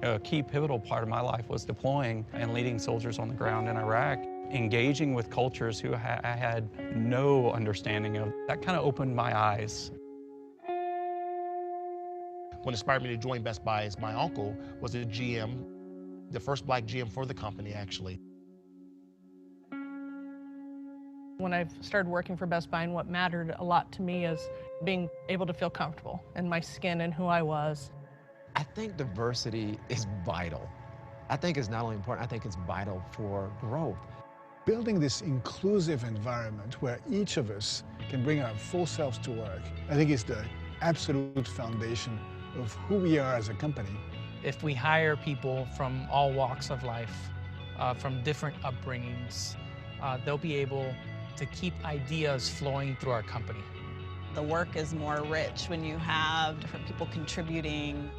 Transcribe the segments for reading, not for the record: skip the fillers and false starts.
A key pivotal part of my life was deploying and leading soldiers on the ground in Iraq, engaging with cultures who I had no understanding of. That kind of opened my eyes. What inspired me to join Best Buy is my uncle was a GM, the first black GM for the company, actually. When I started working for Best Buy, and what mattered a lot to me is being able to feel comfortable in my skin and who I was. I think diversity is vital. I think it's not only important, I think it's vital for growth. Building this inclusive environment where each of us can bring our full selves to work, I think is the absolute foundation of who we are as a company. If we hire people from all walks of life, from different upbringings, they'll be able to keep ideas flowing through our company. The work is more rich when you have different people contributing.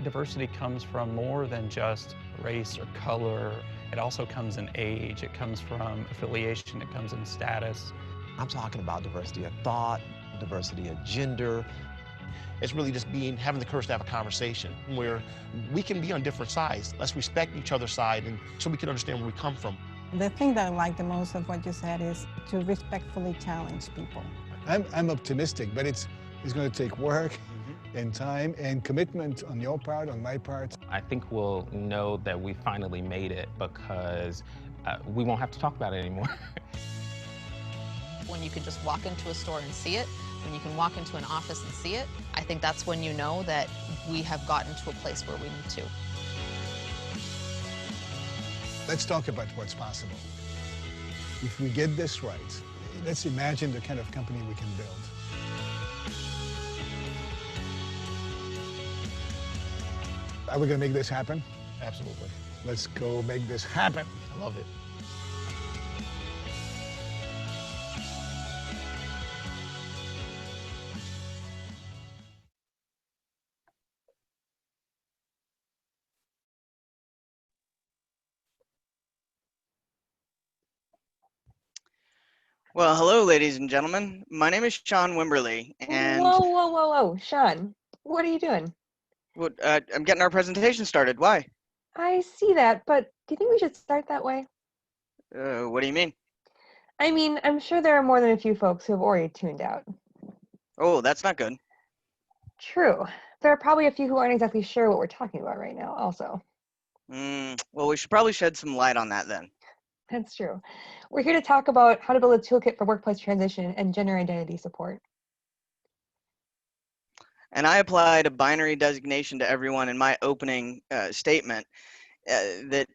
Diversity comes from more than just race or color. It also comes in age, it comes from affiliation, it comes in status. I'm talking about diversity of thought, diversity of gender. It's really just having the courage to have a conversation where we can be on different sides. Let's respect each other's side, and so we can understand where we come from. The thing that I like the most of what you said is to respectfully challenge people. I'm optimistic, but it's going to take work and time and commitment on your part, on my part. I think we'll know that we finally made it because we won't have to talk about it anymore. When you can just walk into a store and see it, when you can walk into an office and see it, I think that's when you know that we have gotten to a place where we need to. Let's talk about what's possible. If we get this right, let's imagine the kind of company we can build. Are we going to make this happen? Absolutely. Let's go make this happen. I love it. Well, hello, ladies and gentlemen. My name is Sean Wimberly, and Whoa, Sean, what are you doing? I'm getting our presentation started. Why? I see that, but do you think we should start that way? What do you mean? I mean, I'm sure there are more than a few folks who have already tuned out. Oh, that's not good. True. There are probably a few who aren't exactly sure what we're talking about right now, also. Well, we should probably shed some light on that then. That's true. We're here to talk about how to build a toolkit for workplace transition and gender identity support. And I applied a binary designation to everyone in my opening statement that,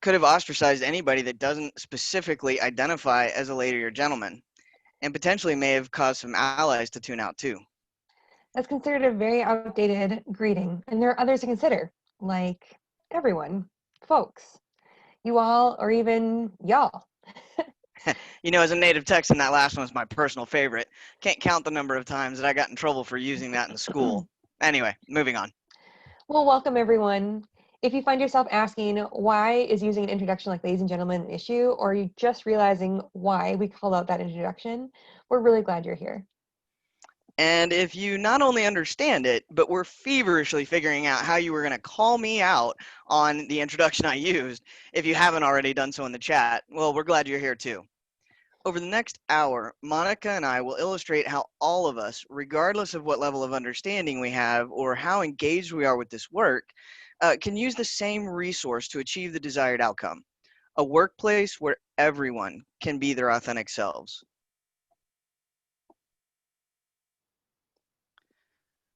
could have ostracized anybody that doesn't specifically identify as a lady or gentleman, and potentially may have caused some allies to tune out too. That's considered a very outdated greeting, and there are others to consider, like everyone, folks, you all, or even y'all. As a native Texan, that last one was my personal favorite. Can't count the number of times that I got in trouble for using that in school. Anyway, moving on. Well, welcome everyone. If you find yourself asking, why is using an introduction like ladies and gentlemen an issue, or are you just realizing why we called out that introduction, we're really glad you're here. And if you not only understand it, but were feverishly figuring out how you were going to call me out on the introduction I used, if you haven't already done so in the chat, well, we're glad you're here too. Over the next hour, Monica and I will illustrate how all of us, regardless of what level of understanding we have or how engaged we are with this work, can use the same resource to achieve the desired outcome. A workplace where everyone can be their authentic selves.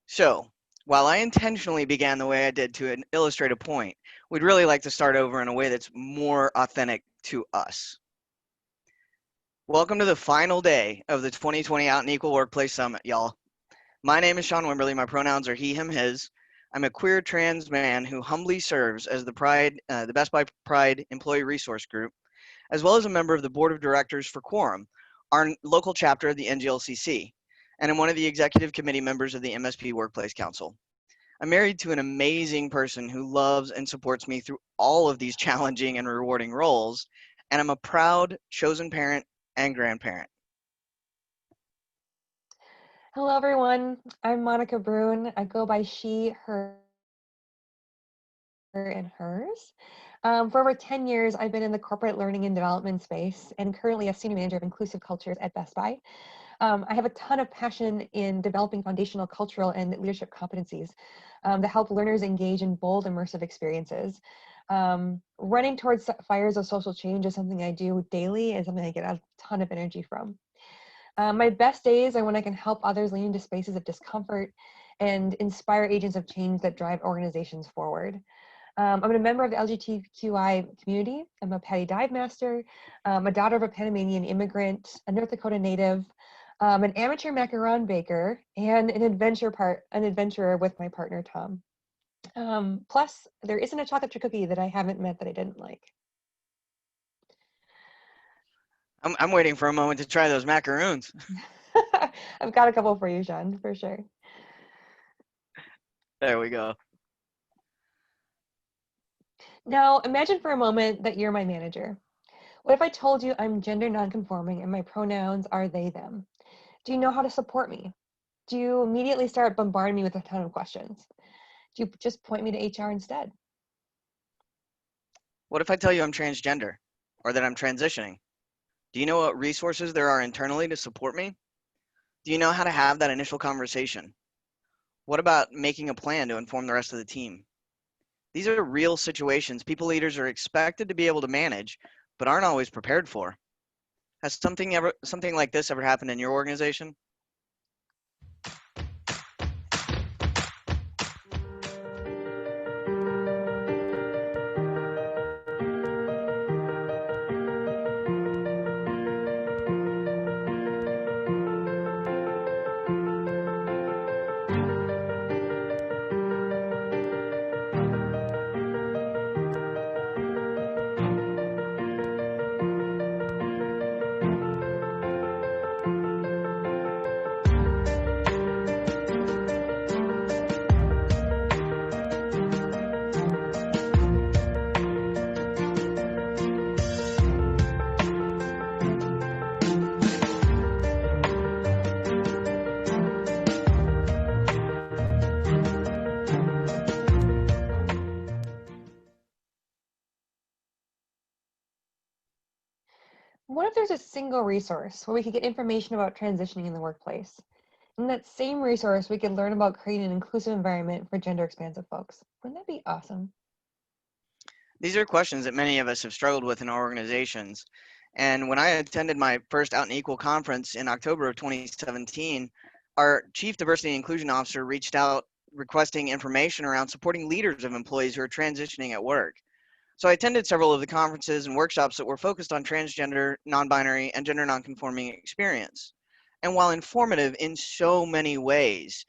So, while I intentionally began the way I did to illustrate a point, we'd really like to start over in a way that's more authentic to us. Welcome to the final day of the 2020 Out and Equal Workplace Summit, y'all. My name is Sean Wimberly. My pronouns are he, him, his. I'm a queer trans man who humbly serves as the Best Buy Pride Employee Resource Group, as well as a member of the Board of Directors for Quorum, our local chapter of the NGLCC, and I'm one of the executive committee members of the MSP Workplace Council. I'm married to an amazing person who loves and supports me through all of these challenging and rewarding roles, and I'm a proud chosen parent and grandparent. Hello, everyone. I'm Monica Brune. I go by she, her. and hers. For over 10 years, I've been in the corporate learning and development space and currently a senior manager of inclusive cultures at Best Buy. I have a ton of passion in developing foundational cultural and leadership competencies that help learners engage in bold, immersive experiences. Running towards fires of social change is something I do daily and something I get a ton of energy from. My best days are when I can help others lean into spaces of discomfort and inspire agents of change that drive organizations forward. I'm a member of the LGBTQI community. I'm a Patty dive master, a daughter of a Panamanian immigrant, a North Dakota native, an amateur macaron baker, and an adventurer with my partner, Tom. Plus, there isn't a chocolate chip cookie that I haven't met that I didn't like. I'm waiting for a moment to try those macaroons. I've got a couple for you, Sean, for sure. There we go. Now, imagine for a moment that you're my manager. What if I told you I'm gender nonconforming and my pronouns are they, them? Do you know how to support me? Do you immediately start bombarding me with a ton of questions? Do you just point me to HR instead? What if I tell you I'm transgender or that I'm transitioning? Do you know what resources there are internally to support me? Do you know how to have that initial conversation? What about making a plan to inform the rest of the team? These are real situations people leaders are expected to be able to manage, but aren't always prepared for. Has something like this ever happened in your organization? What if there's a single resource where we could get information about transitioning in the workplace? In that same resource, we could learn about creating an inclusive environment for gender expansive folks. Wouldn't that be awesome? These are questions that many of us have struggled with in our organizations. And when I attended my first Out and Equal conference in October of 2017, our Chief Diversity and Inclusion Officer reached out requesting information around supporting leaders of employees who are transitioning at work. So I attended several of the conferences and workshops that were focused on transgender, non-binary, and gender non-conforming experience. And while informative in so many ways,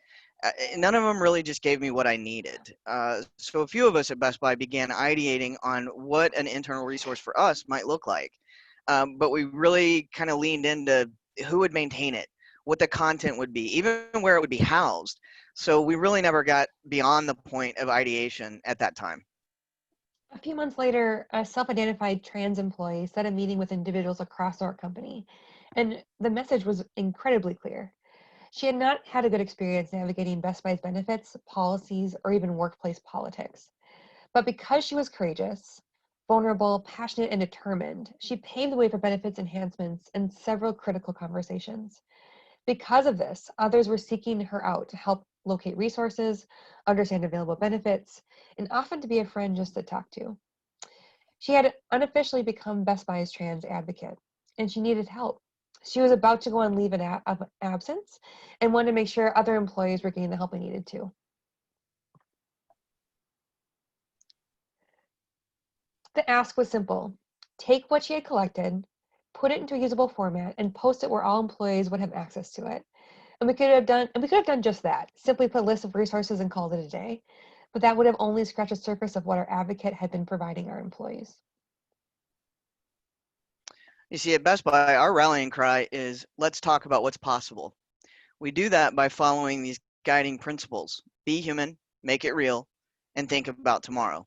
none of them really just gave me what I needed. So a few of us at Best Buy began ideating on what an internal resource for us might look like. But we really kind of leaned into who would maintain it, what the content would be, even where it would be housed. So we really never got beyond the point of ideation at that time. A few months later, a self-identified trans employee set a meeting with individuals across our company, and the message was incredibly clear. She had not had a good experience navigating Best Buy's benefits, policies, or even workplace politics. But because she was courageous, vulnerable, passionate, and determined, she paved the way for benefits enhancements and several critical conversations. Because of this, others were seeking her out to help locate resources, understand available benefits, and often to be a friend just to talk to. She had unofficially become Best Buy's trans advocate, and she needed help. She was about to go on leave of absence and wanted to make sure other employees were getting the help they needed too. The ask was simple. Take what she had collected, put it into a usable format, and post it where all employees would have access to it. And we could have done just that, simply put a list of resources and called it a day. But that would have only scratched the surface of what our advocate had been providing our employees. You see, at Best Buy, our rallying cry is, let's talk about what's possible. We do that by following these guiding principles: be human, make it real, and think about tomorrow.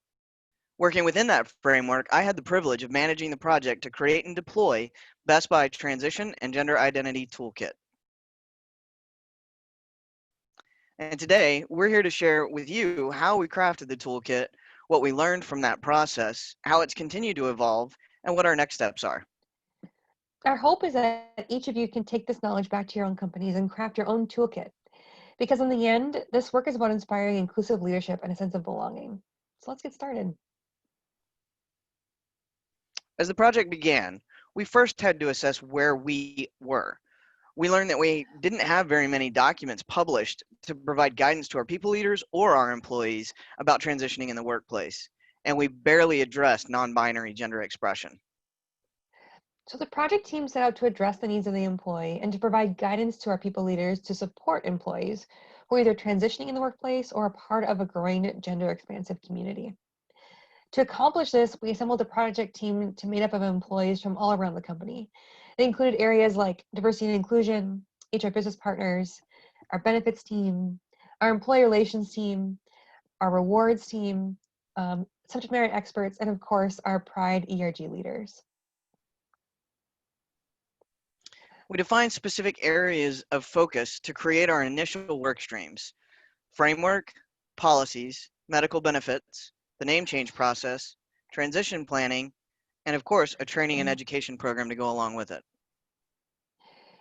Working within that framework, I had the privilege of managing the project to create and deploy Best Buy Transition and Gender Identity Toolkit. And today, we're here to share with you how we crafted the toolkit, what we learned from that process, how it's continued to evolve, and what our next steps are. Our hope is that each of you can take this knowledge back to your own companies and craft your own toolkit. Because in the end, this work is about inspiring inclusive leadership and a sense of belonging. So let's get started. As the project began, we first had to assess where we were. We learned that we didn't have very many documents published to provide guidance to our people leaders or our employees about transitioning in the workplace, and we barely addressed non-binary gender expression. So the project team set out to address the needs of the employee and to provide guidance to our people leaders to support employees who are either transitioning in the workplace or a part of a growing gender expansive community. To accomplish this, we assembled a project team made up of employees from all around the company. It included areas like diversity and inclusion, HR business partners, our benefits team, our employee relations team, our rewards team, subject matter experts, and of course, our Pride ERG leaders. We defined specific areas of focus to create our initial work streams: framework, policies, medical benefits, the name change process, transition planning, and of course, a training and education program to go along with it.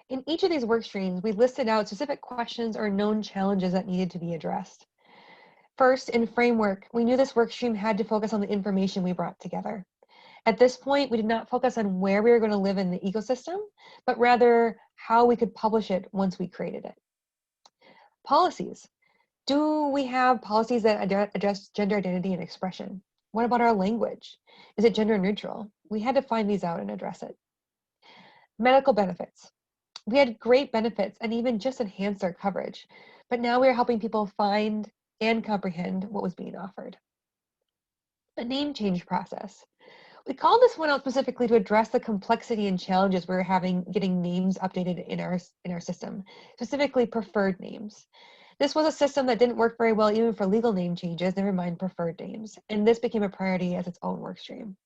In each of these work streams, we listed out specific questions or known challenges that needed to be addressed. First, in framework, we knew this work stream had to focus on the information we brought together. At this point, we did not focus on where we were going to live in the ecosystem, but rather how we could publish it once we created it. Policies. Do we have policies that address gender identity and expression? What about our language? Is it gender neutral? We had to find these out and address it. Medical benefits. We had great benefits and even just enhanced our coverage, but now we are helping people find and comprehend what was being offered. A name change process. We called this one out specifically to address the complexity and challenges we were having getting names updated in our system, specifically preferred names. This was a system that didn't work very well even for legal name changes, never mind preferred names, and this became a priority as its own work stream.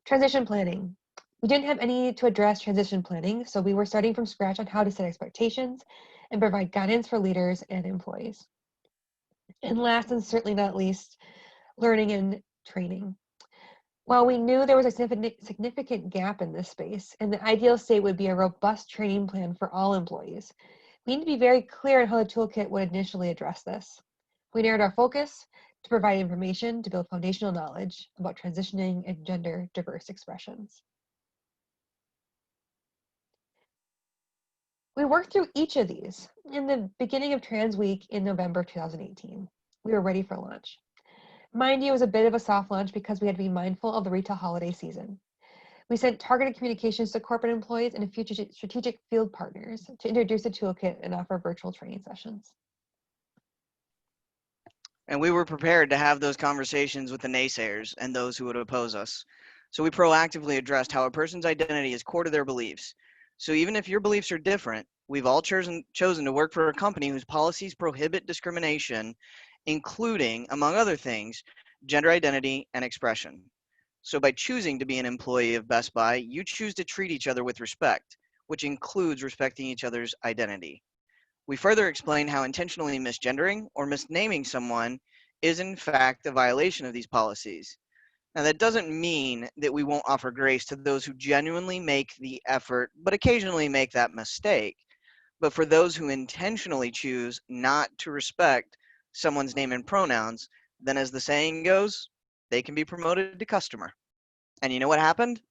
Transition planning. We didn't have any to address transition planning, so we were starting from scratch on how to set expectations and provide guidance for leaders and employees. And last and certainly not least, learning and training. While we knew there was a significant gap in this space, and the ideal state would be a robust training plan for all employees, we need to be very clear on how the toolkit would initially address this. We narrowed our focus to provide information to build foundational knowledge about transitioning and gender diverse expressions. We worked through each of these in the beginning of Trans Week in November 2018. We were ready for launch. Mind you, it was a bit of a soft launch because we had to be mindful of the retail holiday season. We sent targeted communications to corporate employees and future strategic field partners to introduce the toolkit and offer virtual training sessions. And we were prepared to have those conversations with the naysayers and those who would oppose us. So we proactively addressed how a person's identity is core to their beliefs. So even if your beliefs are different, we've all chosen to work for a company whose policies prohibit discrimination, including, among other things, gender identity and expression. So by choosing to be an employee of Best Buy, you choose to treat each other with respect, which includes respecting each other's identity. We further explain how intentionally misgendering or misnaming someone is in fact a violation of these policies. Now that doesn't mean that we won't offer grace to those who genuinely make the effort, but occasionally make that mistake. But for those who intentionally choose not to respect someone's name and pronouns, then as the saying goes, they can be promoted to customer. And you know what happened?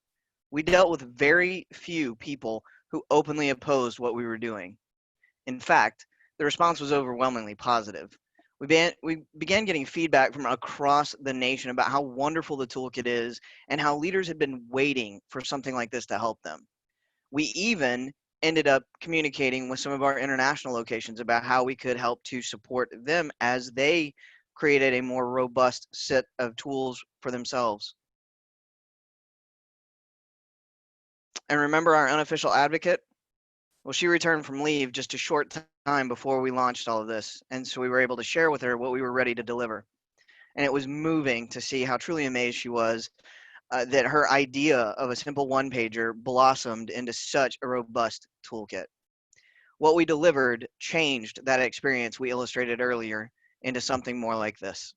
We dealt with very few people who openly opposed what we were doing. In fact, the response was overwhelmingly positive. We began getting feedback from across the nation about how wonderful the toolkit is and how leaders had been waiting for something like this to help them. We even ended up communicating with some of our international locations about how we could help to support them as they created a more robust set of tools for themselves. And remember our unofficial advocate? Well, she returned from leave just a short time before we launched all of this, and so we were able to share with her what we were ready to deliver. And it was moving to see how truly amazed she was that her idea of a simple one-pager blossomed into such a robust toolkit. What we delivered changed that experience we illustrated earlier into something more like this.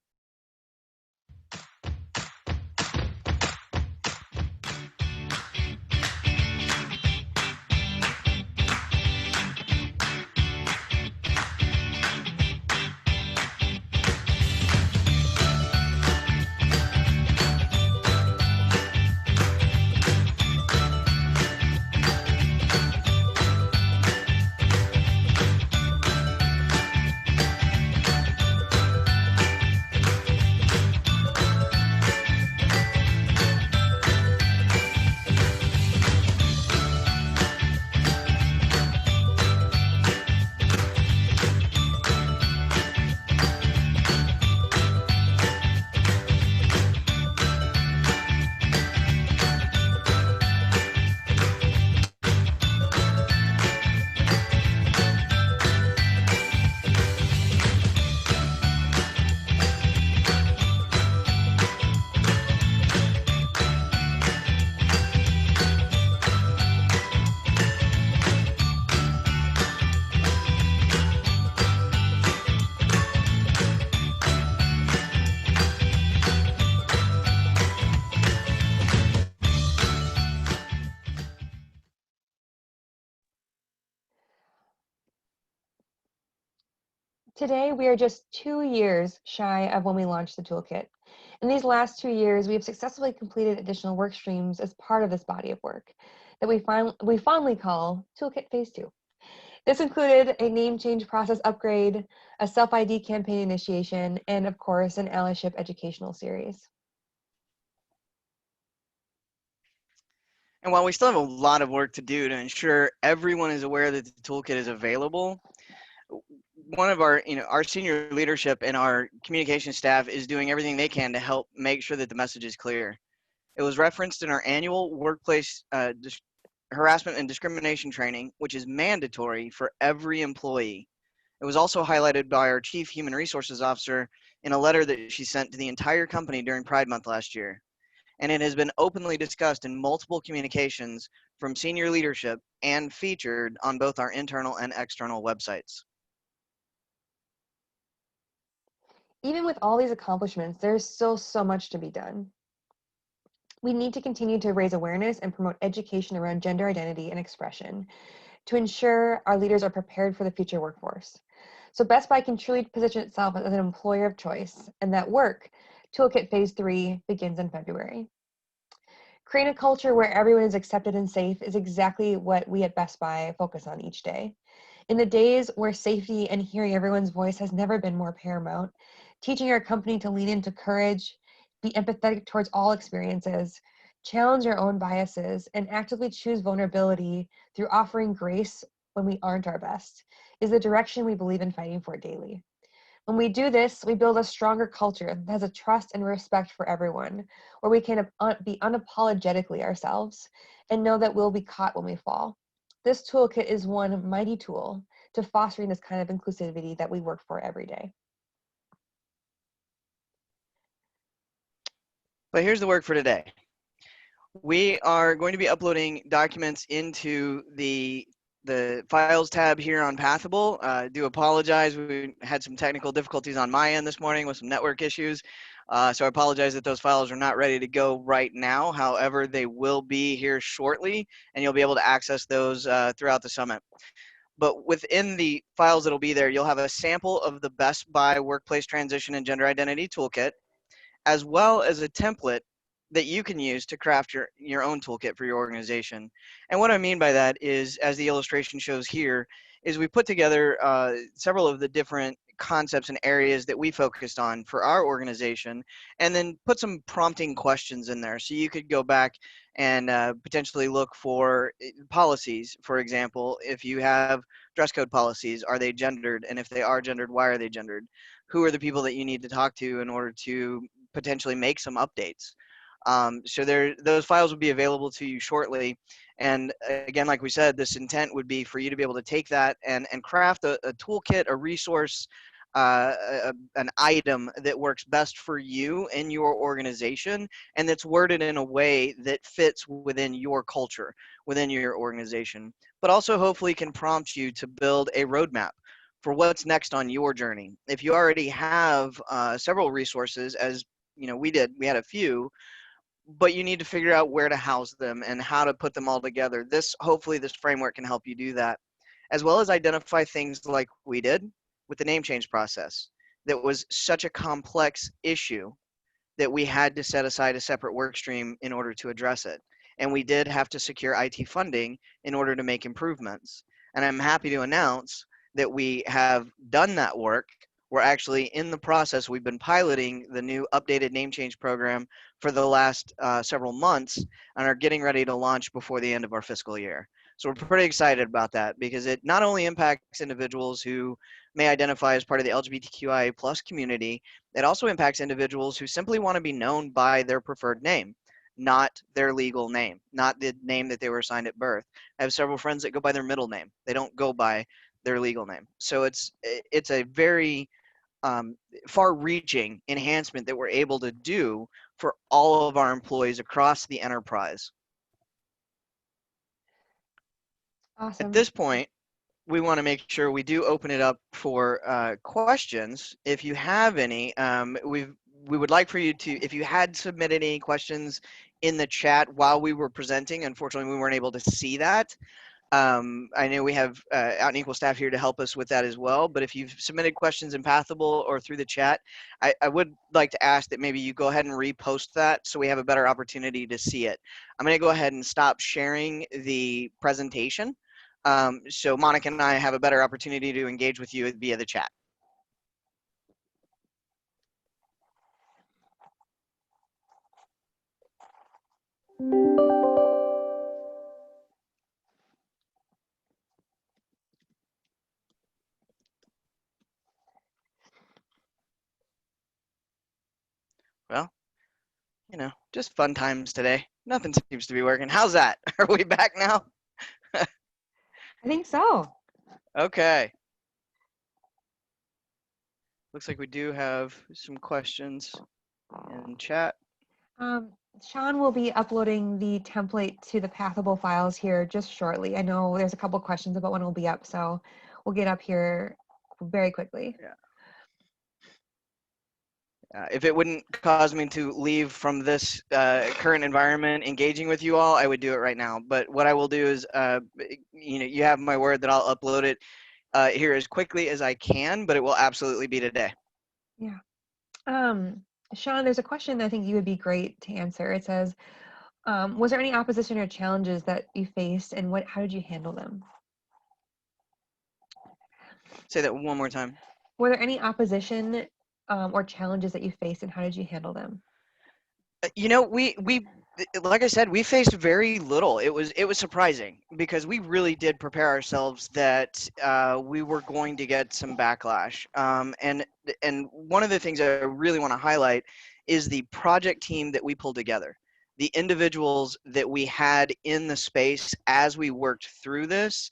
Today, we are just 2 years shy of when we launched the toolkit. In these last 2 years, we have successfully completed additional work streams as part of this body of work that we fondly call Toolkit Phase 2. This included a name change process upgrade, a self-ID campaign initiation, and of course, an allyship educational series. And while we still have a lot of work to do to ensure everyone is aware that the toolkit is available, one of our, our senior leadership and our communication staff is doing everything they can to help make sure that the message is clear. It was referenced in our annual workplace harassment and discrimination training, which is mandatory for every employee. It was also highlighted by our Chief Human Resources Officer in a letter that she sent to the entire company during Pride Month last year. And it has been openly discussed in multiple communications from senior leadership and featured on both our internal and external websites. Even with all these accomplishments, there's still so much to be done. We need to continue to raise awareness and promote education around gender identity and expression to ensure our leaders are prepared for the future workforce. So Best Buy can truly position itself as an employer of choice, and that work, Toolkit Phase 3, begins in February. Creating a culture where everyone is accepted and safe is exactly what we at Best Buy focus on each day. In the days where safety and hearing everyone's voice has never been more paramount, teaching our company to lean into courage, be empathetic towards all experiences, challenge our own biases, and actively choose vulnerability through offering grace when we aren't our best is the direction we believe in fighting for daily. When we do this, we build a stronger culture that has a trust and respect for everyone, where we can be unapologetically ourselves and know that we'll be caught when we fall. This toolkit is one mighty tool to fostering this kind of inclusivity that we work for every day. But here's the work for today. We are going to be uploading documents into the files tab here on Pathable. I do apologize. We had some technical difficulties on my end this morning with some network issues. So I apologize that those files are not ready to go right now. However, they will be here shortly, and you'll be able to access those throughout the summit. But within the files that'll be there, you'll have a sample of the Best Buy Workplace Transition and Gender Identity Toolkit, as well as a template that you can use to craft your own toolkit for your organization. And what I mean by that is, as the illustration shows here, is we put together several of the different concepts and areas that we focused on for our organization, and then put some prompting questions in there. So you could go back and potentially look for policies. For example, if you have dress code policies, are they gendered? And if they are gendered, why are they gendered? Who are the people that you need to talk to in order to potentially make some updates? So those files will be available to you shortly. And again, like we said, this intent would be for you to be able to take that and craft a toolkit, a resource, an item that works best for you and your organization, and that's worded in a way that fits within your culture, within your organization, but also hopefully can prompt you to build a roadmap for what's next on your journey. If you already have several resources, as we had a few, but you need to figure out where to house them and how to put them all together. Hopefully this framework can help you do that, as well as identify things like we did with the name change process. That was such a complex issue that we had to set aside a separate work stream in order to address it. And we did have to secure IT funding in order to make improvements. And I'm happy to announce that we have done that work. We're actually in the process. We've been piloting the new updated name change program for the last several months and are getting ready to launch before the end of our fiscal year. So we're pretty excited about that because it not only impacts individuals who may identify as part of the LGBTQIA plus community, it also impacts individuals who simply want to be known by their preferred name, not their legal name, not the name that they were assigned at birth. I have several friends that go by their middle name. They don't go by their legal name. So it's a very far-reaching enhancement that we're able to do for all of our employees across the enterprise. Awesome. At this point, we want to make sure we do open it up for questions. If you have any, we would like for you to, if you had submitted any questions in the chat while we were presenting, unfortunately we weren't able to see that. I know we have Out and Equal staff here to help us with that as well, but if you've submitted questions in Pathable or through the chat, I would like to ask that maybe you go ahead and repost that so we have a better opportunity to see it. I'm going to go ahead and stop sharing the presentation so Monica and I have a better opportunity to engage with you via the chat. Well, you know, just fun times today. Nothing seems to be working. How's that? Are we back now? I think so. Okay. Looks like we do have some questions in chat. Sean will be uploading the template to the Pathable files here just shortly. I know there's a couple questions about when it'll be up, so we'll get up here very quickly. Yeah. If it wouldn't cause me to leave from this current environment engaging with you all, I would do it right now. But what I will do is, you know, you have my word that I'll upload it here as quickly as I can, but it will absolutely be today. Yeah. Sean, there's a question I think you would be great to answer. It says, was there any opposition or challenges that you faced, and how did you handle them? Say that one more time. Were there any opposition or challenges that you faced, and how did you handle them? You know, we like I said, we faced very little. It was surprising because we really did prepare ourselves that we were going to get some backlash. And one of the things I really want to highlight is the project team that we pulled together. The individuals that we had in the space as we worked through this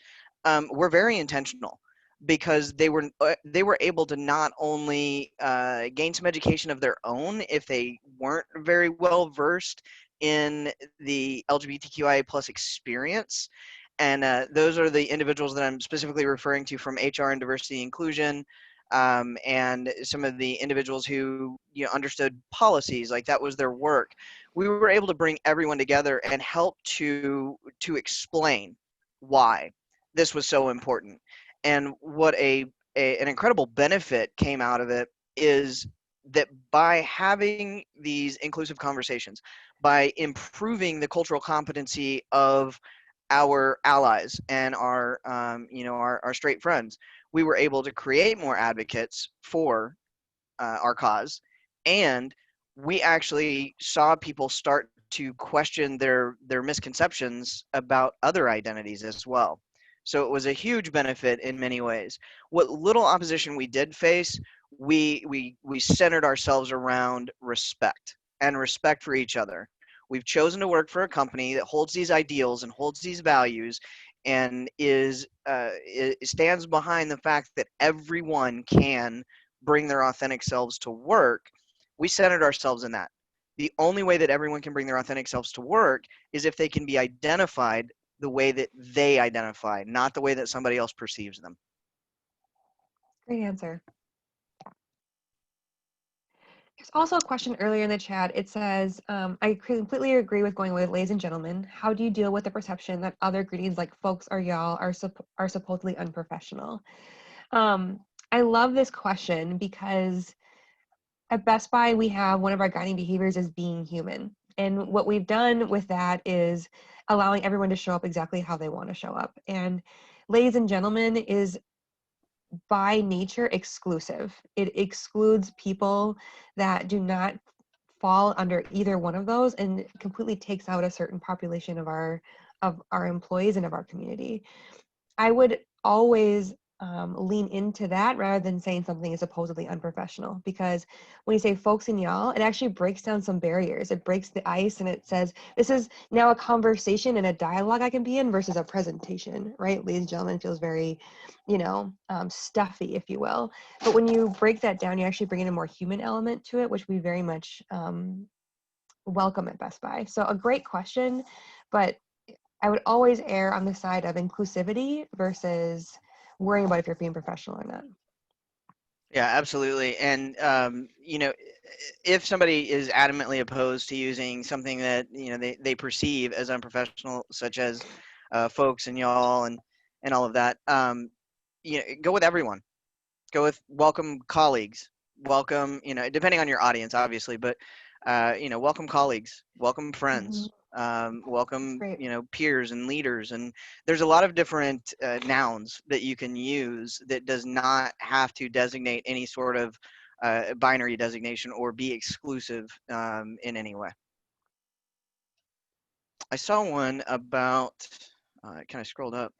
were very intentional, because they were able to not only gain some education of their own if they weren't very well versed in the LGBTQIA plus experience, and those are the individuals that I'm specifically referring to from HR and diversity inclusion, and some of the individuals who understood policies, like that was their work. We were able to bring everyone together and help to explain why this was so important. And what an incredible benefit came out of it is that by having these inclusive conversations, by improving the cultural competency of our allies and our our straight friends, we were able to create more advocates for our cause, and we actually saw people start to question their misconceptions about other identities as well. So it was a huge benefit in many ways. What little opposition we did face, we centered ourselves around respect and respect for each other. We've chosen to work for a company that holds these ideals and holds these values, and stands behind the fact that everyone can bring their authentic selves to work. We centered ourselves in that. The only way that everyone can bring their authentic selves to work is if they can be identified the way that they identify, not the way that somebody else perceives them. Great answer. There's also a question earlier in the chat. It says, I completely agree with going with ladies and gentlemen. How do you deal with the perception that other greetings like folks or y'all are supposedly unprofessional? I love this question because at Best Buy, we have one of our guiding behaviors is being human. And what we've done with that is allowing everyone to show up exactly how they want to show up. And ladies and gentlemen is by nature exclusive. It excludes people that do not fall under either one of those, and completely takes out a certain population of our employees and of our community. I would always lean into that rather than saying something is supposedly unprofessional, because when you say folks and y'all, it actually breaks down some barriers. It breaks the ice, and it says this is now a conversation and a dialogue I can be in versus a presentation, right? Ladies and gentlemen feels very, stuffy, if you will. But when you break that down, you actually bring in a more human element to it, which we very much welcome at Best Buy. So a great question, but I would always err on the side of inclusivity versus worrying about if you're being professional or not. Yeah, absolutely. And if somebody is adamantly opposed to using something that they perceive as unprofessional, such as folks and y'all and all of that. Go with everyone. Go with welcome colleagues. Welcome, depending on your audience, obviously, but welcome colleagues, welcome friends, welcome, Great. peers and leaders. And there's a lot of different nouns that you can use that does not have to designate any sort of binary designation or be exclusive in any way. I saw one about, I kind of scrolled up,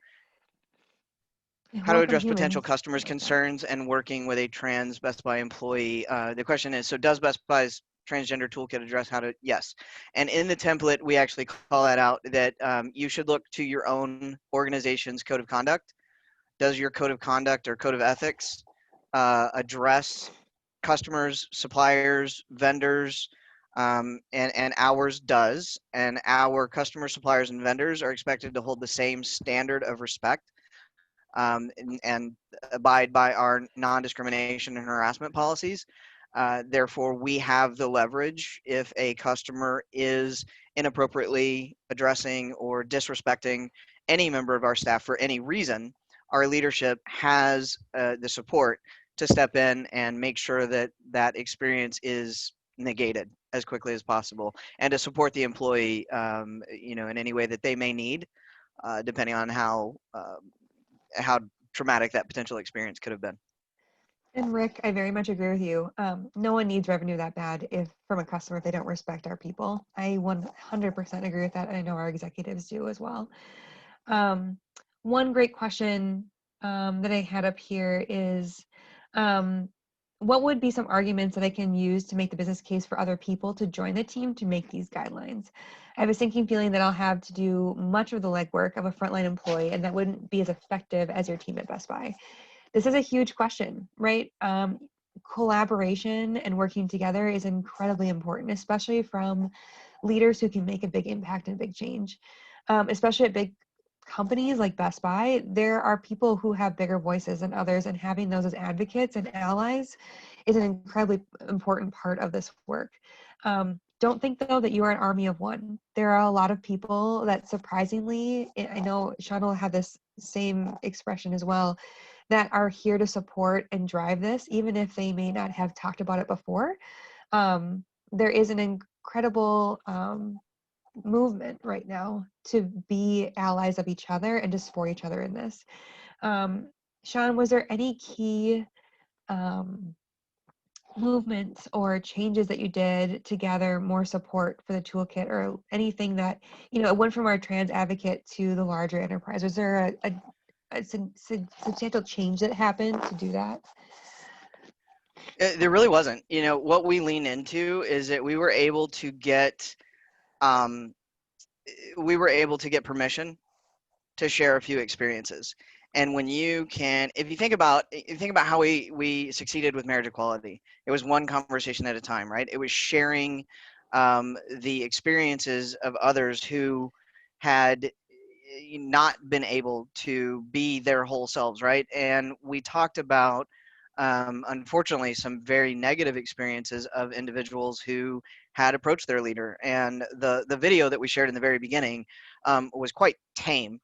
how to Welcome address potential humans. customers' concerns and working with a trans Best Buy employee. The question is, so does Best Buy's transgender toolkit address how to, yes. And in the template, we actually call that out, that you should look to your own organization's code of conduct. Does your code of conduct or code of ethics address customers, suppliers, vendors, and ours does. And our customers, suppliers, and vendors are expected to hold the same standard of respect and abide by our non-discrimination and harassment policies. Therefore, we have the leverage if a customer is inappropriately addressing or disrespecting any member of our staff for any reason. Our leadership has the support to step in and make sure that that experience is negated as quickly as possible, and to support the employee, in any way that they may need, depending on how traumatic that potential experience could have been. And Rick, I very much agree with you. No one needs revenue that bad from a customer if they don't respect our people. I 100% agree with that, and I know our executives do as well. One great question that I had up here is, what would be some arguments that I can use to make the business case for other people to join the team to make these guidelines? I have a sinking feeling that I'll have to do much of the legwork of a frontline employee, and that wouldn't be as effective as your team at Best Buy. This is a huge question, right? Collaboration and working together is incredibly important, especially from leaders who can make a big impact and big change. Especially at big companies like Best Buy, there are people who have bigger voices than others, and having those as advocates and allies is an incredibly important part of this work. Don't think, though, that you are an army of one. There are a lot of people that surprisingly, I know Sean will have this same expression as well, that are here to support and drive this, even if they may not have talked about it before. There is an incredible movement right now to be allies of each other and just for each other in this. Sean, was there any key movements or changes that you did to gather more support for the toolkit, or anything that, it went from our trans advocate to the larger enterprise? Was there a substantial change that happened to do that? There really wasn't. What we lean into is that we were able to get permission to share a few experiences. And when if you think about how we succeeded with marriage equality, it was one conversation at a time, right? It was sharing the experiences of others who had not been able to be their whole selves, right? And we talked about, unfortunately, some very negative experiences of individuals who had approached their leader. And the video that we shared in the very beginning was quite tame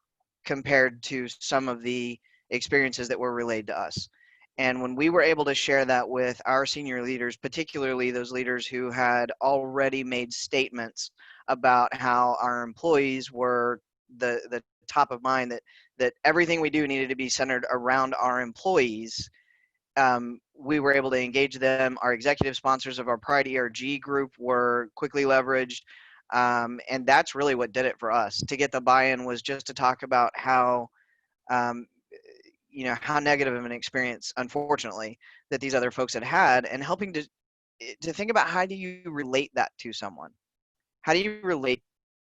compared to some of the experiences that were relayed to us. And when we were able to share that with our senior leaders, particularly those leaders who had already made statements about how our employees were the top of mind, that everything we do needed to be centered around our employees, we were able to engage them. Our executive sponsors of our Pride ERG group were quickly leveraged. And that's really what did it for us. To get the buy-in was just to talk about how, how negative of an experience, unfortunately, that these other folks had, and helping to think about, how do you relate that to someone? How do you relate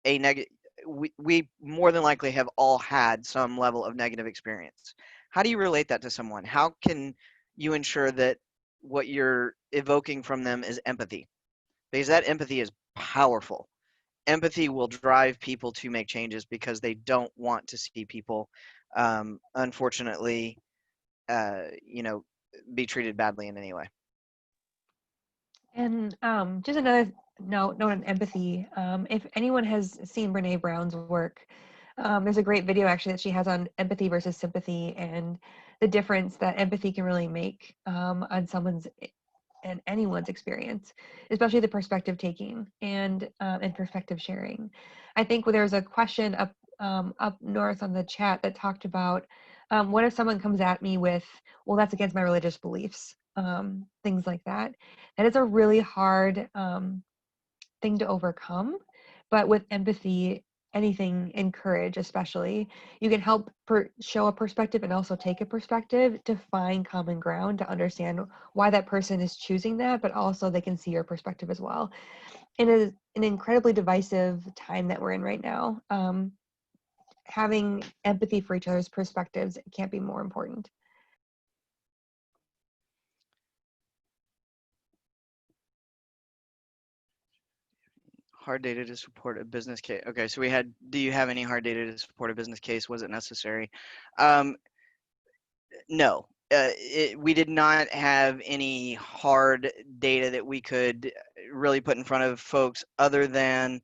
a negative? We more than likely have all had some level of negative experience. How do you relate that to someone? How can you ensure that what you're evoking from them is empathy? Because that empathy is powerful. Empathy will drive people to make changes because they don't want to see people, unfortunately, be treated badly in any way. And just another note on empathy. If anyone has seen Brene Brown's work, There's a great video actually that she has on empathy versus sympathy and the difference that empathy can really make on someone's and anyone's experience, especially the perspective taking and perspective sharing. I think there was a question up north on the chat that talked about what if someone comes at me with, well, that's against my religious beliefs, things like that. That is a really hard thing to overcome, but with empathy, anything, and courage especially, you can help show a perspective and also take a perspective to find common ground, to understand why that person is choosing that, but also they can see your perspective as well. In an incredibly divisive time that we're in right now, having empathy for each other's perspectives can't be more important. Hard data to support a business case. Okay, so we had, do you have any hard data to support a business case? Was it necessary? No, we did not have any hard data that we could really put in front of folks other than,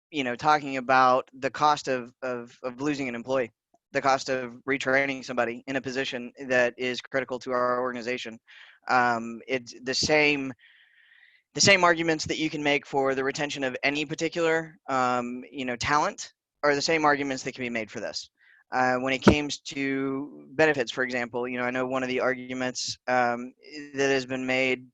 you know, talking about the cost of losing an employee, the cost of retraining somebody in a position that is critical to our organization. It's the same arguments that you can make for the retention of any particular, you know, talent are the same arguments that can be made for this. When it comes to benefits, for example, you know, I know one of the arguments that has been made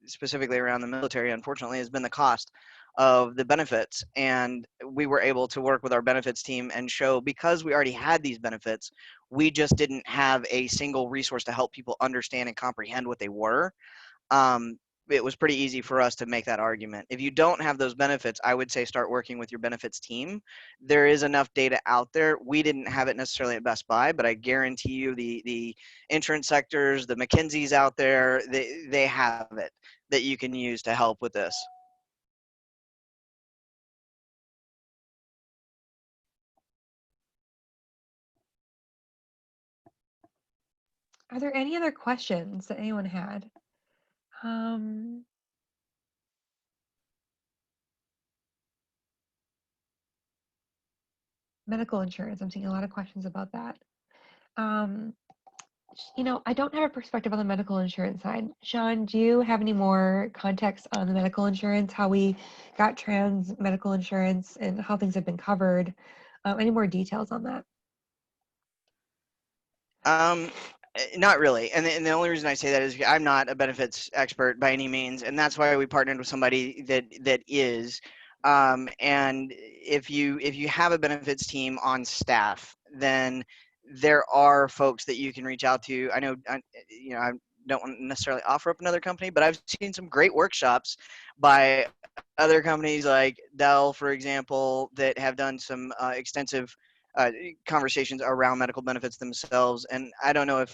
specifically around the military, unfortunately, has been the cost of the benefits. And we were able to work with our benefits team and show, because we already had these benefits, we just didn't have a single resource to help people understand and comprehend what they were. It was pretty easy for us to make that argument. If you don't have those benefits, I would say start working with your benefits team. There is enough data out there. We didn't have it necessarily at Best Buy, but I guarantee you the insurance sectors, the McKinseys out there, they have it that you can use to help with this. Are there any other questions that anyone had? Medical insurance, I'm seeing a lot of questions about that. You know, I don't have a perspective on the medical insurance side. Sean, do you have any more context on the medical insurance, how we got trans medical insurance and how things have been covered? Any more details on that? Not really. And the only reason I say that is I'm not a benefits expert by any means, and that's why we partnered with somebody that is. And if you have a benefits team on staff, then there are folks that you can reach out to. I know, you know, I don't want to necessarily offer up another company, but I've seen some great workshops by other companies like Dell, for example, that have done some extensive conversations around medical benefits themselves. And I don't know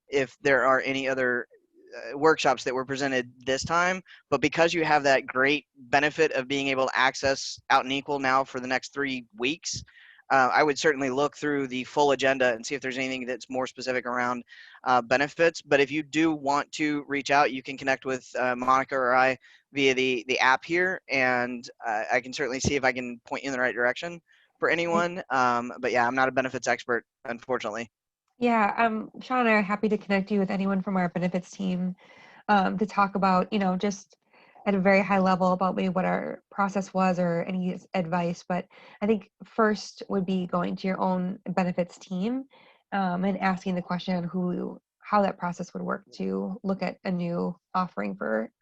if there are any other workshops that were presented this time, but because you have that great benefit of being able to access Out and Equal now for the next 3 weeks, I would certainly look through the full agenda and see if there's anything that's more specific around benefits. But if you do want to reach out, you can connect with Monica or I via the app here, and I can certainly see if I can point you in the right direction for anyone. But yeah, I'm not a benefits expert, unfortunately. Yeah, Sean and I are happy to connect you with anyone from our benefits team to talk about, you know, just at a very high level about maybe what our process was or any advice. But I think first would be going to your own benefits team and asking the question how that process would work to look at a new offering for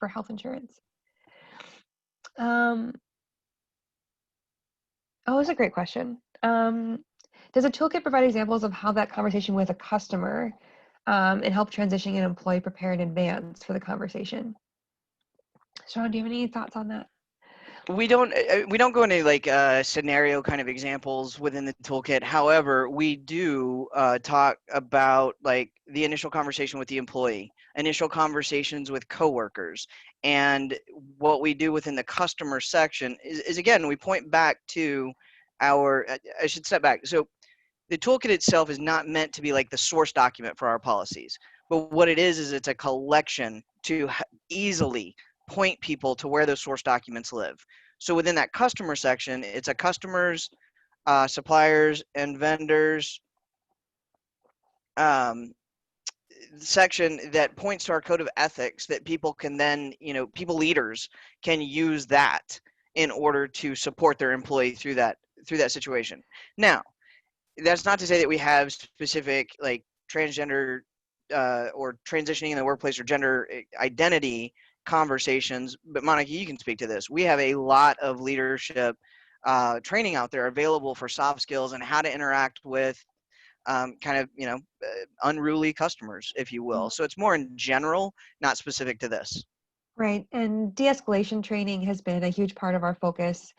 health insurance. Oh, that's a great question. Does a toolkit provide examples of how that conversation with a customer and help transitioning an employee prepare in advance for the conversation? Sean, do you have any thoughts on that? We don't go into like scenario kind of examples within the toolkit. However, we do talk about like the initial conversation with the employee, initial conversations with coworkers, and what we do within the customer section is again, we point back to our, I should step back. So the toolkit itself is not meant to be like the source document for our policies, but what it is it's a collection to easily point people to where those source documents live. So within that customer section, it's a customers, suppliers, and vendors section that points to our code of ethics that people can then, people leaders can use that in order to support their employee through that situation. Now, that's not to say that we have specific like transgender or transitioning in the workplace or gender identity conversations, but Monica, you can speak to this. We have a lot of leadership training out there available for soft skills and how to interact with kind of, unruly customers, if you will. So it's more in general, not specific to this. Right, and de-escalation training has been a huge part of our focus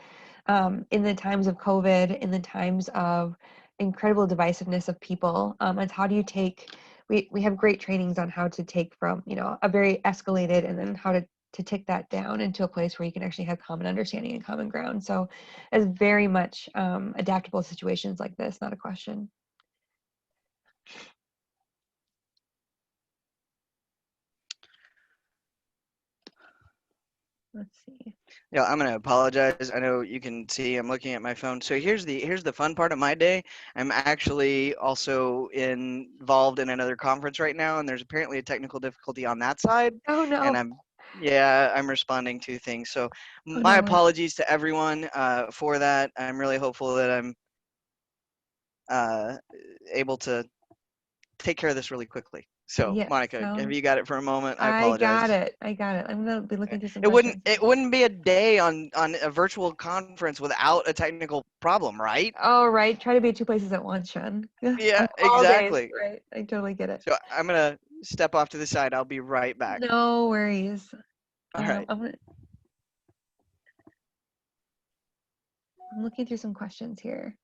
in the times of COVID, in the times of incredible divisiveness of people. And how do you take, we have great trainings on how to take from, a very escalated, and then how to take that down into a place where you can actually have common understanding and common ground. So it's very much adaptable to situations like this, not a question. Let's see. Yeah, I'm gonna apologize. I know you can see I'm looking at my phone. So here's the fun part of my day. I'm actually also involved in another conference right now, and there's apparently a technical difficulty on that side. Oh no. And I'm responding to things. So Oh, my no. apologies to everyone for that. I'm really hopeful that I'm able to take care of this really quickly. So Yes, Monica, have you got it for a moment? I I apologize. got it. I'm gonna be looking through some It questions. wouldn't be a day on a virtual conference without a technical problem, right? Oh, right. Try to be at two places at once, Sean. Yeah, All days, exactly. right. I totally get it. So I'm gonna step off to the side. I'll be right back. No worries. All right. I'm looking through some questions here.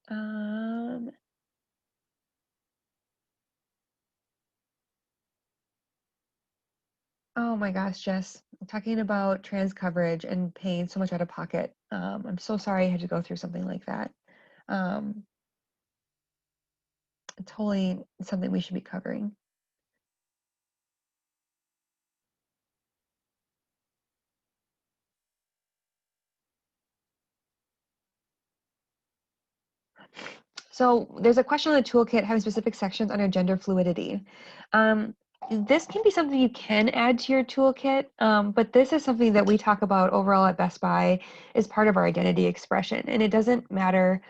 Oh my gosh, Jess, talking about trans coverage and paying so much out of pocket. I'm so sorry I had to go through something like that. Totally something we should be covering. So there's a question on the toolkit having specific sections under gender fluidity. This can be something you can add to your toolkit, but this is something that we talk about overall at Best Buy as part of our identity expression. And it doesn't matter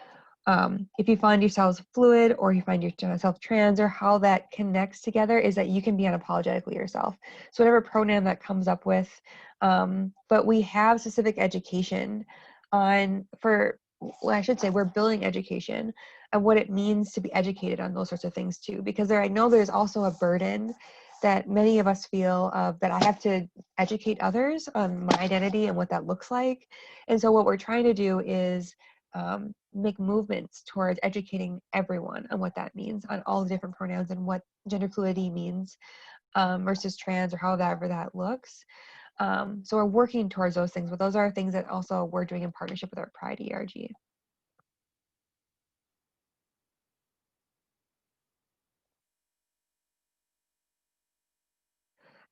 if you find yourselves fluid or you find yourself trans, or how that connects together is that you can be unapologetically yourself. So whatever pronoun that comes up with, but we have specific education I should say we're building education and what it means to be educated on those sorts of things too, because I know there's also a burden that many of us feel that I have to educate others on my identity and what that looks like. And so what we're trying to do is make movements towards educating everyone on what that means, on all the different pronouns and what gender fluidity means versus trans, or however that looks. So we're working towards those things, but those are things that also we're doing in partnership with our Pride ERG.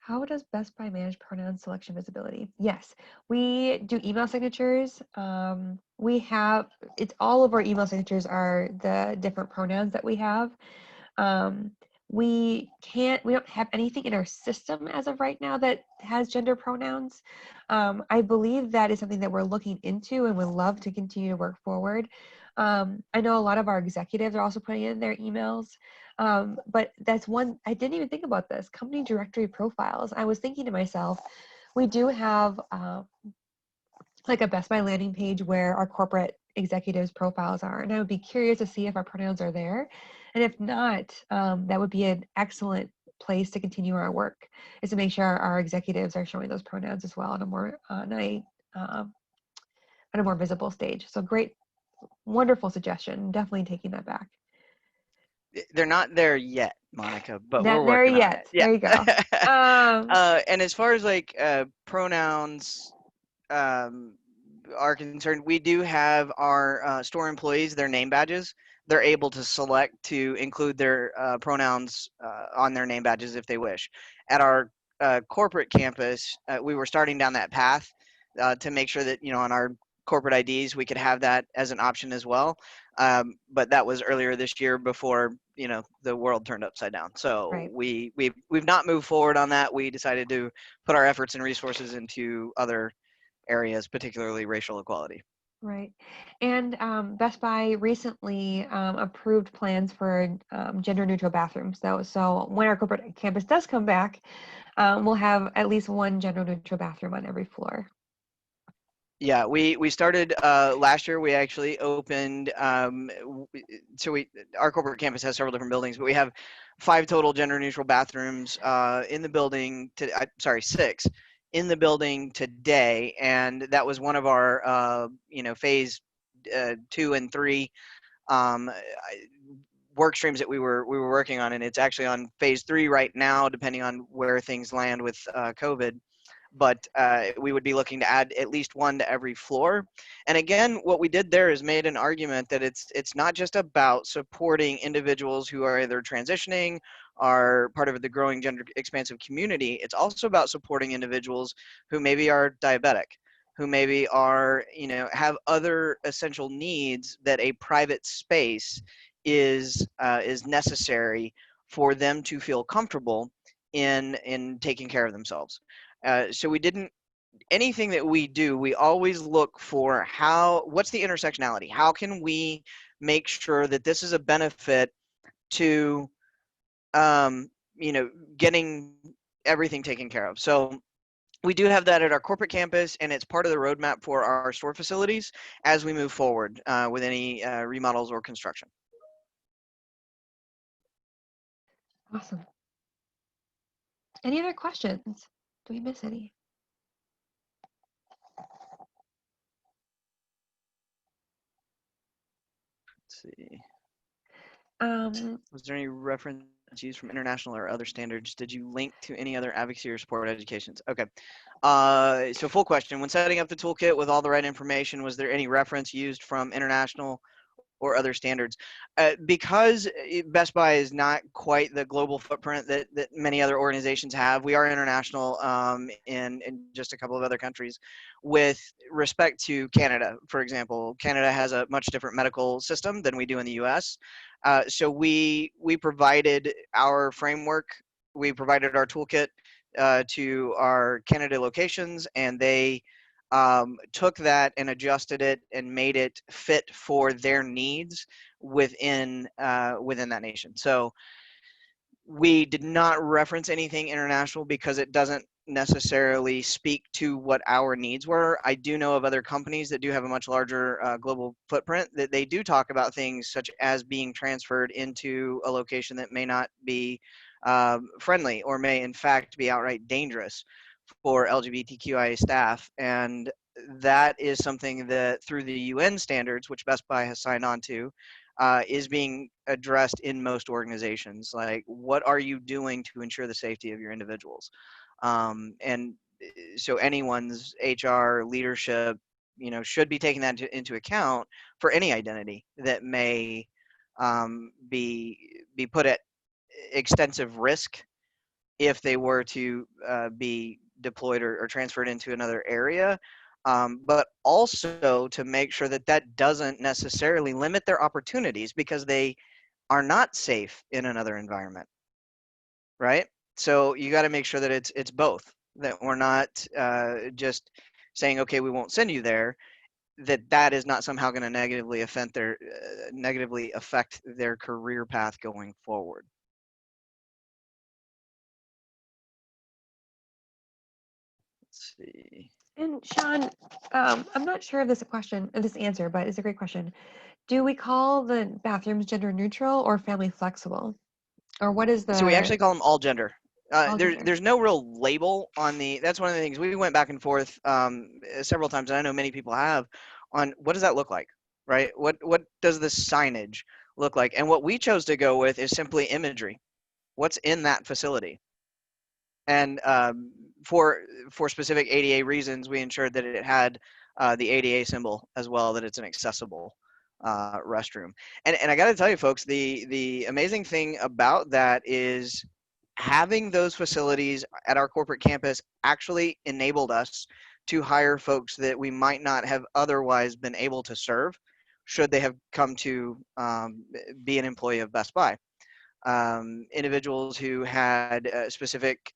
How does Best Buy manage pronoun selection visibility? Yes, we do email signatures. It's all of our email signatures are the different pronouns that we have. We don't have anything in our system as of right now that has gender pronouns. I believe that is something that we're looking into and would love to continue to work forward. I know a lot of our executives are also putting in their emails, but that's one, I didn't even think about this, company directory profiles. I was thinking to myself, we do have like a Best Buy landing page where our corporate executives profiles are, and I would be curious to see if our pronouns are there. And if not, that would be an excellent place to continue our work, is to make sure our executives are showing those pronouns as well on a more visible stage. So great, wonderful suggestion. Definitely taking that back. They're not there yet, Monica, but Not we're there working yet. on it. Yeah. There you go. And as far as like pronouns are concerned, we do have our store employees, their name badges. They're able to select to include their pronouns on their name badges if they wish. At our corporate campus, we were starting down that path to make sure that, on our corporate IDs, we could have that as an option as well. But that was earlier this year before, you know, the world turned upside down. So Right. we've not moved forward on that. We decided to put our efforts and resources into other areas, particularly racial equality. Right. And Best Buy recently approved plans for gender neutral bathrooms. So when our corporate campus does come back, we'll have at least one gender neutral bathroom on every floor. Yeah, we started last year. We actually opened. Our corporate campus has several different buildings, but we have 5 total gender neutral bathrooms in the building. Sorry, 6 in the building today, and that was one of our phase 2 and 3 work streams that we were working on, and it's actually on phase 3 right now, depending on where things land with COVID. But we would be looking to add at least one to every floor. And again, what we did there is made an argument that it's not just about supporting individuals who are either transitioning, are part of the growing gender expansive community. It's also about supporting individuals who maybe are diabetic, who maybe are, have other essential needs that a private space is necessary for them to feel comfortable in taking care of themselves. So we didn't, anything that we do, we always look for what's the intersectionality? How can we make sure that this is a benefit to, getting everything taken care of? So we do have that at our corporate campus, and it's part of the roadmap for our store facilities as we move forward with any remodels or construction. Awesome. Any other questions? Do we miss any? Let's see. Um, Was there any reference used from international or other standards? Did you link to any other advocacy or support educations? Okay. So full question. When setting up the toolkit with all the right information, was there any reference used from international or other standards? Because Best Buy is not quite the global footprint that many other organizations have. We are international in just a couple of other countries. With respect to Canada, for example, Canada has a much different medical system than we do in the US. So we provided our framework, we provided our toolkit to our Canada locations, and they took that and adjusted it and made it fit for their needs within that nation. So we did not reference anything international because it doesn't necessarily speak to what our needs were. I do know of other companies that do have a much larger global footprint that they do talk about things such as being transferred into a location that may not be friendly or may in fact be outright dangerous for LGBTQIA staff. And that is something that through the UN standards, which Best Buy has signed on to, is being addressed in most organizations. Like, what are you doing to ensure the safety of your individuals? And so anyone's HR leadership, should be taking that into account for any identity that may be put at extensive risk if they were to be deployed or transferred into another area, but also to make sure that that doesn't necessarily limit their opportunities because they are not safe in another environment, right? So you got to make sure that it's both, that we're not just saying, okay, we won't send you there, that is not somehow going to negatively affect their career path going forward. Let's see. and Sean, I'm not sure of this answer, but it's a great question. Do we call the bathrooms gender neutral or family flexible? Or what is the... So we actually call them all gender. All gender. There's no real label on that's one of the things we went back and forth several times, and I know many people have, on what does that look like, right? What does the signage look like? And what we chose to go with is simply imagery. What's in that facility? And for specific ADA reasons, we ensured that it had the ADA symbol as well, that it's an accessible restroom. And I got to tell you, folks, the amazing thing about that is having those facilities at our corporate campus actually enabled us to hire folks that we might not have otherwise been able to serve should they have come to be an employee of Best Buy. Individuals who had specific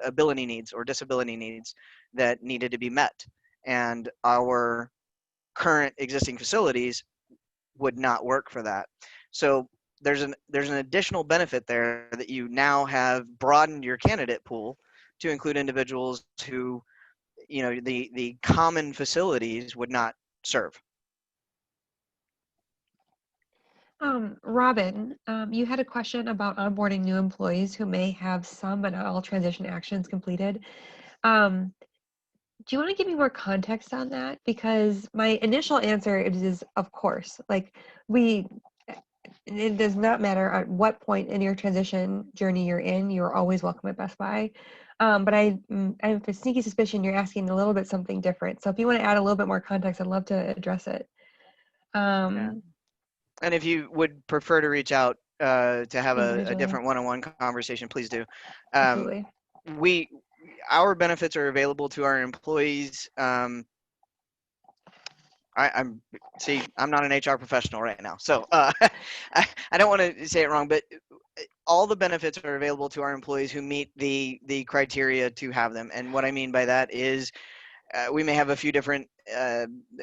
ability needs or disability needs that needed to be met, and our current existing facilities would not work for that. So there's an additional benefit there that you now have broadened your candidate pool to include individuals who, you know, the common facilities would not serve. Robin, you had a question about onboarding new employees who may have some but not all transition actions completed. Do you want to give me more context on that? Because my initial answer is of course. Like it does not matter at what point in your transition journey you're in, you're always welcome at Best Buy. But I have a sneaky suspicion you're asking a little bit something different. So if you want to add a little bit more context, I'd love to address it. Yeah. And if you would prefer to reach out to have a different one-on-one conversation, please do. Absolutely. Our benefits are available to our employees. I'm not an HR professional right now, so I don't want to say it wrong, but all the benefits are available to our employees who meet the criteria to have them. And what I mean by that is we may have a few different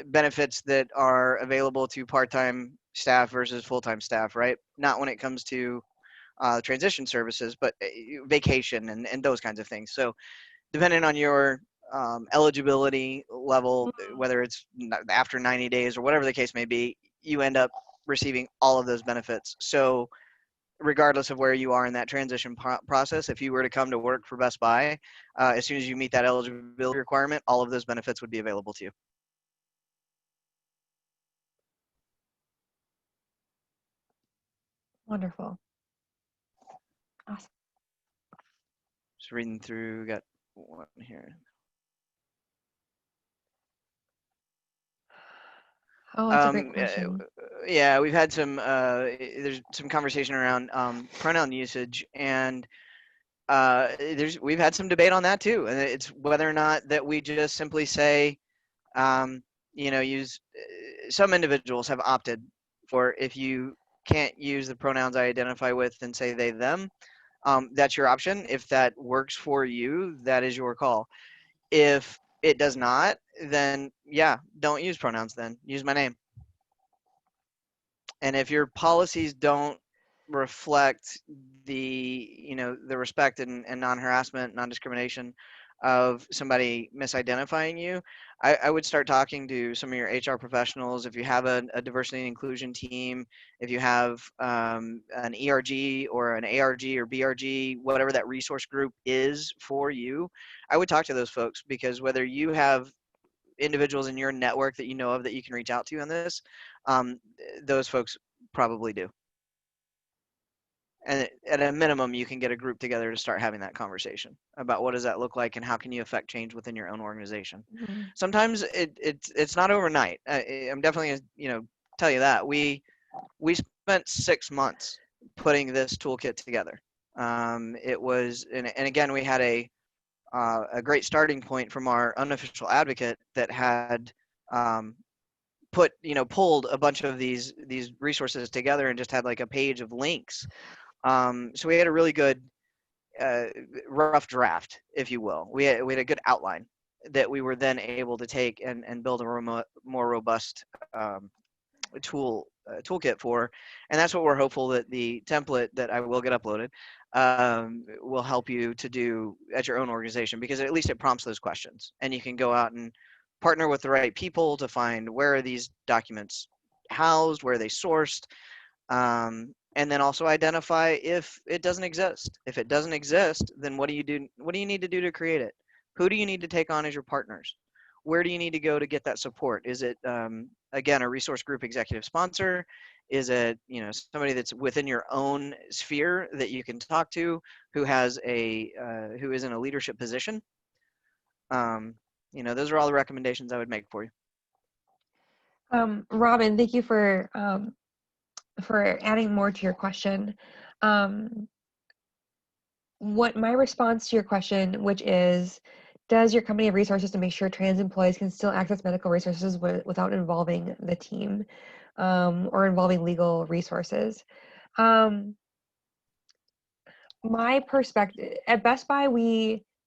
benefits that are available to part-time staff versus full-time staff, right? Not when it comes to transition services, but vacation and those kinds of things. So depending on your eligibility level, whether it's after 90 days or whatever the case may be, you end up receiving all of those benefits. So regardless of where you are in that transition process, if you were to come to work for Best Buy, as soon as you meet that eligibility requirement, all of those benefits would be available to you. Wonderful. Awesome. Just reading through, got one here. Oh, that's a great question. Yeah, we've had some, there's some conversation around pronoun usage, and we've had some debate on that too. And it's whether or not that we just simply say, you know, use, some individuals have opted for, if you can't use the pronouns I identify with, then say they, them. That's your option. If that works for you, that is your call. If it does not, then yeah, don't use pronouns then. Use my name. And if your policies don't reflect the, you know, the respect and non-harassment, non-discrimination of somebody misidentifying you, I would start talking to some of your HR professionals. If you have a diversity and inclusion team, if you have an ERG or an ARG or BRG, whatever that resource group is for you, I would talk to those folks, because whether you have individuals in your network that you know of that you can reach out to on this, those folks probably do. And at a minimum, you can get a group together to start having that conversation about what does that look like and how can you affect change within your own organization. Mm-hmm. Sometimes it's not overnight. I'm definitely gonna, you know, tell you that we spent 6 months putting this toolkit together. It was, and again, we had a great starting point from our unofficial advocate that had pulled a bunch of these resources together and just had like a page of links. So we had a really good rough draft, if you will. We had a good outline that we were then able to take and build a more robust toolkit for. And that's what we're hopeful that the template that I will get uploaded will help you to do at your own organization, because at least it prompts those questions, and you can go out and partner with the right people to find where are these documents housed, where are they sourced, and then also identify if it doesn't exist. If it doesn't exist, then what do you do? What do you need to do to create it? Who do you need to take on as your partners? Where do you need to go to get that support? Is it, again, a resource group executive sponsor? Is it, you know, somebody that's within your own sphere that you can talk to, who has who is in a leadership position? You know, those are all the recommendations I would make for you. Robin, thank you for adding more to your question. What my response to your question, which is, Does your company have resources to make sure trans employees can still access medical resources without involving the team or involving legal resources? My perspective at Best Buy,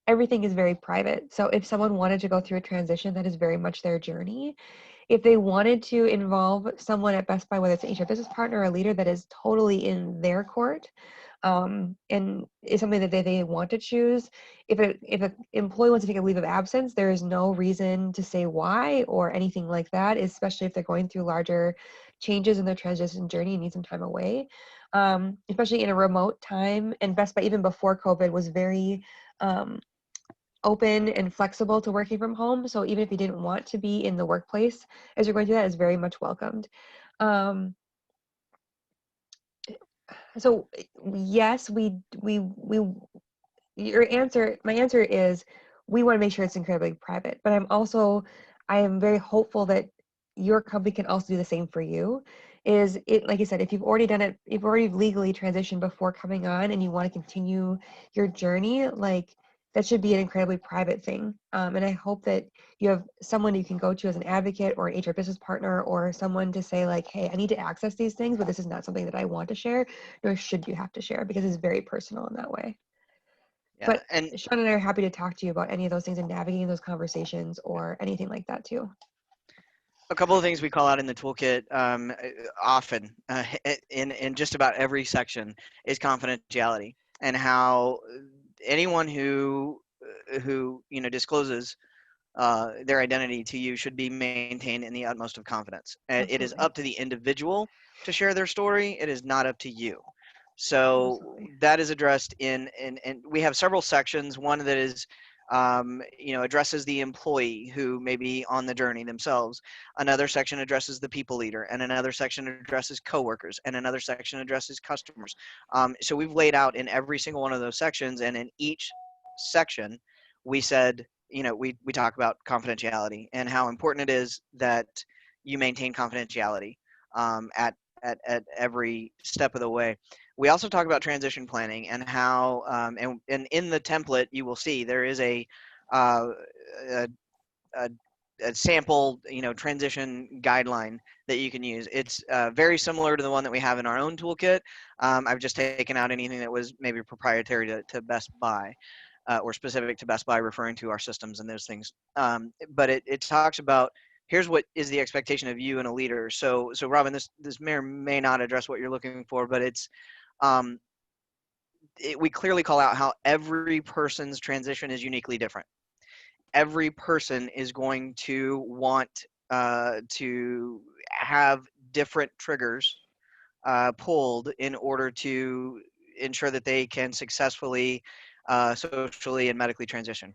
everything is very private. So if someone wanted to go through a transition, that is very much their journey. If they wanted to involve someone at Best Buy, whether it's an HR business partner or a leader, that is totally in their court, and is something that they want to choose. If an employee wants to take a leave of absence, there is no reason to say why or anything like that, especially if they're going through larger changes in their transition journey and need some time away. Especially in a remote time, and Best Buy, even before COVID, was very open and flexible to working from home. So even if you didn't want to be in the workplace as you're going through that, is very much welcomed. So yes, my answer is we want to make sure it's incredibly private, but I am very hopeful that your company can also do the same for you. Like you said, if you've already done it, you've already legally transitioned before coming on and you want to continue your journey, like that should be an incredibly private thing. And I hope that you have someone you can go to as an advocate or an HR business partner or someone to say like, hey, I need to access these things, but this is not something that I want to share, nor should you have to share, because it's very personal in that way. Yeah, But and Sean and I are happy to talk to you about any of those things and navigating those conversations or anything like that too. a couple of things we call out in the toolkit often in just about every section is confidentiality, and how anyone who discloses their identity to you should be maintained in the utmost of confidence. It is Absolutely. up to the individual to share their story. It is not up to you. So Absolutely. that is addressed in we have several sections. One that is addresses the employee who may be on the journey themselves. Another section addresses the people leader, and another section addresses coworkers, and another section addresses customers. So we've laid out in every single one of those sections, and in each section, we said, we talk about confidentiality and how important it is that you maintain confidentiality at every step of the way. We also talk about transition planning and how, and in the template, you will see there is a sample, transition guideline that you can use. It's very similar to the one that we have in our own toolkit. I've just taken out anything that was maybe proprietary to Best Buy. Or specific to Best Buy, referring to our systems and those things. But it talks about, here's what is the expectation of you and a leader. So Robin, this may or may not address what you're looking for, but we clearly call out how every person's transition is uniquely different. Every person is going to want to have different triggers pulled in order to ensure that they can successfully socially and medically transition.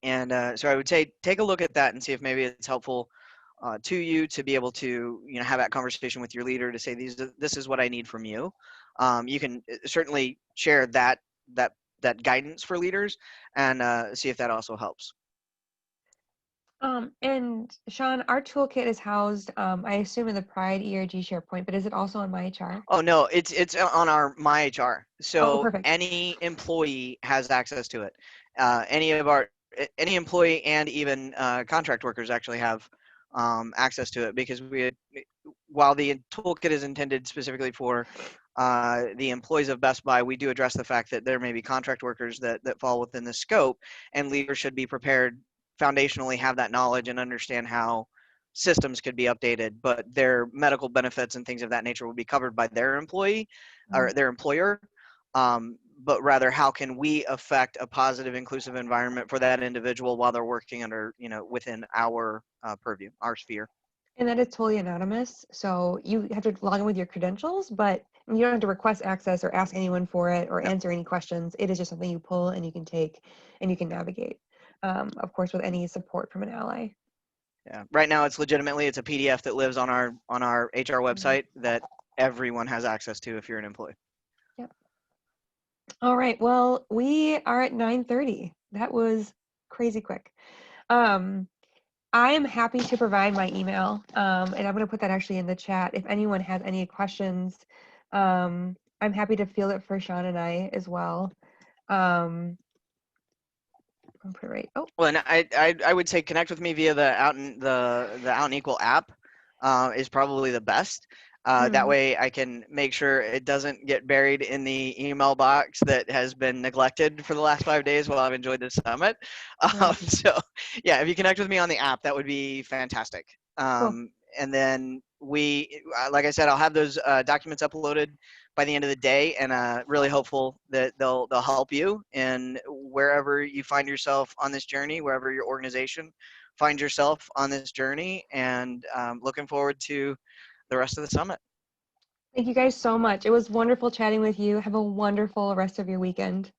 And so I would say take a look at that and see if maybe it's helpful to you to be able to have that conversation with your leader to say this is what I need from you. You can certainly share that guidance for leaders and see if that also helps. And Sean, our toolkit is housed, I assume, in the Pride ERG SharePoint, but is it also on MyHR? Oh no, it's on our MyHR. Oh, So perfect. any employee has access to it. Any employee and even contract workers actually have access to it, because while the toolkit is intended specifically for the employees of Best Buy, we do address the fact that there may be contract workers that fall within the scope, and leaders should be prepared foundationally, have that knowledge and understand how systems could be updated, but their medical benefits and things of that nature will be covered by their employee or their employer. But rather, how can we affect a positive, inclusive environment for that individual while they're working under, within our purview, our sphere. And that is totally anonymous. So you have to log in with your credentials, but you don't have to request access or ask anyone for it or answer any questions. It is just something you pull and you can take and you can navigate, of course, with any support from an ally. Yeah. Right now, it's a PDF that lives on our HR website that everyone has access to if you're an employee. Yep. All right. Well, we are at 9:30. That was crazy quick. I am happy to provide my email, and I'm going to put that actually in the chat. If anyone has any questions, I'm happy to field it for Sean and I as well. put it right. Oh, Well, and I would say connect with me via the Out and Equal app is probably the best. That way I can make sure it doesn't get buried in the email box that has been neglected for the last 5 days while I've enjoyed this summit. So yeah, if you connect with me on the app, that would be fantastic. And then like I said, I'll have those documents uploaded by the end of the day, and really hopeful that they'll help you in wherever you find yourself on this journey, wherever your organization finds yourself on this journey, and looking forward to the rest of the summit. Thank you guys so much. It was wonderful chatting with you. Have a wonderful rest of your weekend.